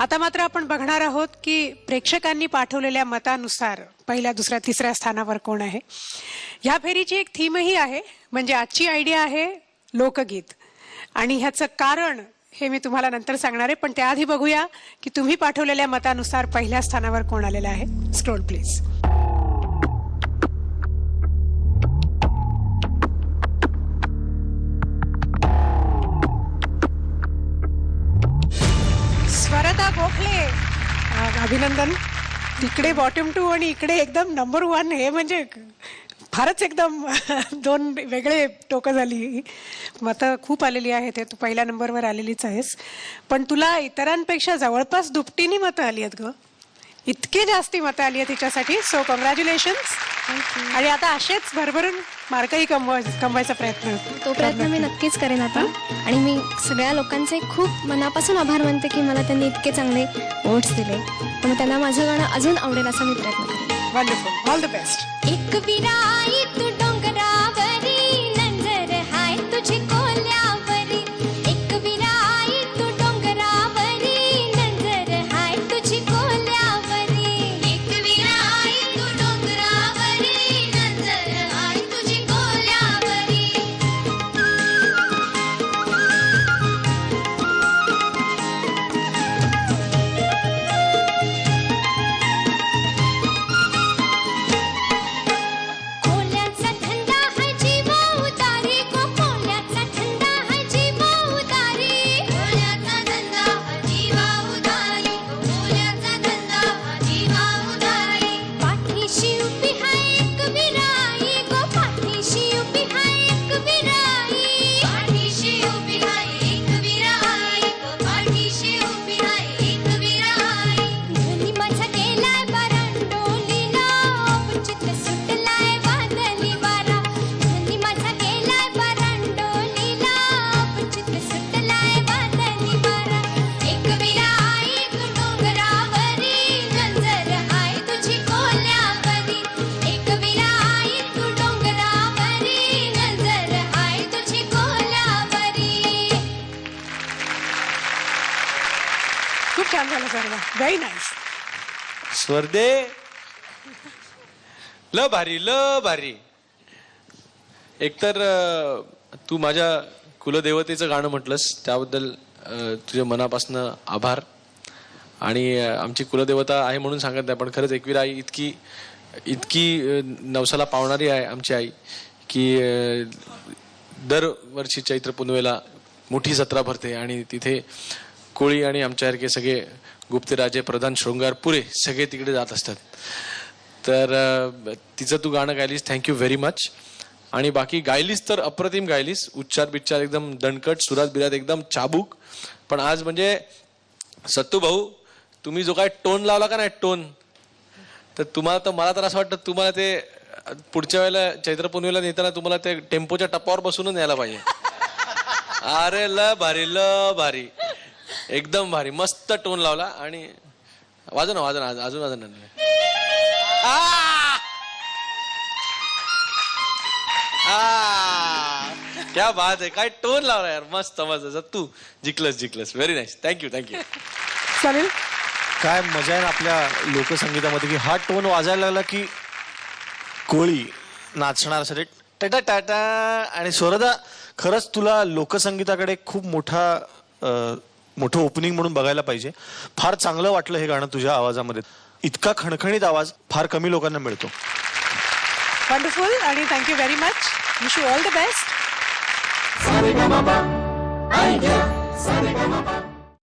आता मात्र आपण बघणार आहोत की प्रेक्षकांनी पाठवलेल्या मतानुसार पहिल्या, दुसऱ्या, तिसऱ्या स्थानावर कोण आहे. ह्या फेरीची एक थीमही आहे, म्हणजे आजची आयडिया आहे लोकगीत, आणि ह्याचं कारण हे मी तुम्हाला नंतर सांगणार आहे. पण त्याआधी बघूया की तुम्ही पाठवलेल्या मतानुसार पहिल्या स्थानावर कोण आलेलं आहे. Scroll please. स्वरदा गोखले, अभिनंदन. तिकडे बॉटम 2 आणि इकडे एकदम नंबर 1. हे म्हणजे फारच एकदम दोन वेगळे टोकं झाली. मतं खूप आलेली आहेत. तू पहिल्या नंबरवर आलेलीच आहेस, पण तुला इतरांपेक्षा जवळपास दुपटीने मतं आली आहेत ग. इतके जास्ती मतं आली आहेत तिच्यासाठी. So congratulations. आणि आता असेच भरभरून मार्कही कमवायचा प्रयत्न. तो प्रयत्न मी नक्कीच करेन आता. आणि मी सगळ्या लोकांचे खूप मनापासून आभार मानते की मला त्यांनी इतके चांगले वोट्स दिले. मग त्यांना माझं गाणं अजून आवडेल असा मी प्रयत्न करेन. वंडरफुल. All the best. एक विराई तू डोंगरावरी, नंजर हाय तुझी कोल्यावरी. एक विराई तू डोंगरावरी, नंजर हाय तुझी कोल्यावरी. एक विराई तू डोंगरावरी, नंजर हाय तुझी कोल्यावरी. कोल्याचा धंदा है जीवा उतारी गो, कोल्याचा धंदा है जीवा उतारी. कोल्याचा धंदा है जीवा उतारी गो, कोल्याचा धंदा है जीवा उतारी. पाठीशी उभी है एक विराई गो, पाठीशी उभी है एक विराई. पाठीशी उभी है एक विराई गो, पाठीशी उभी है एक विराई. धनी माझा गेलाय बरांडोलीला, चित्र सुटलाय वादली वारा. धनी माझा गेलाय बरांडोलीला, चित्र सुटलाय वादली वारा. एक विराई तू डोंगरावरी, नंजर हाय तुझी कोल्यावरी. एक विराई तू डोंगरावरी, नंजर हाय तुझी कोल्यावरी. खूप छान झालं सर्व. Very nice. स्वर्दे ल भारी, ल भारी. एकतर तू माझ्या कुलदेवतेचं गाणं म्हटलंस त्याबद्दल तुझ्या मनापासून आभार. आणि आमची कुलदेवता आहे म्हणून सांगत नाही, पण खरंच एकवीर आई इतकी नवसाला पावणारी आहे आमची आई की दरवर्षी चैत्र पुनवेला मोठी जत्रा भरते आणि तिथे कोळी आणि आमच्यासारखे सगळे गुप्तराजे, प्रधान, शृंगार पुरे सगळे तिकडे जात असतात. तर तिचं तू गाणं गायलीस, थँक्यू व्हेरी मच. आणि बाकी गायलीस तर अप्रतिम गायलीस. उच्चार बिच्चार एकदम दणकट, सुरात बिरात एकदम चाबूक. पण आज म्हणजे सत्तू भाऊ तुम्ही जो काय टोन लावला का नाही, टोन, तर तुम्हाला तर मला तर असं वाटतं तुम्हाला ते पुढच्या वेळेला चैत्र पुनवेला नेताना तुम्हाला ते टेम्पोच्या टप्पावर बसूनच न्यायला पाहिजे. अरे ल भारी, ल भारी, एकदम भारी, मस्त टोन लावला. आणि वाजव ना अजून. क्या बात आहे, काय टोन लावला यार, मस्त मस्त. तू जिंकलस. Very nice. थँक्यू. चालेल. काय मजा आहे ना आपल्या लोकसंगीतामध्ये की हा टोन वाजायला लागला की कोळी नाचणार असं टाटा टाटा. आणि स्वरदा, खरंच तुला लोकसंगीताकडे खूप मोठं ओपनिंग म्हणून बघायला पाहिजे. फार चांगलं वाटलं हे गाणं तुझ्या आवाजामध्ये. इतका खणखणीत आवाज फार कमी लोकांना मिळतो. वंडरफुल. आणि thank you very much. Wish you all the best.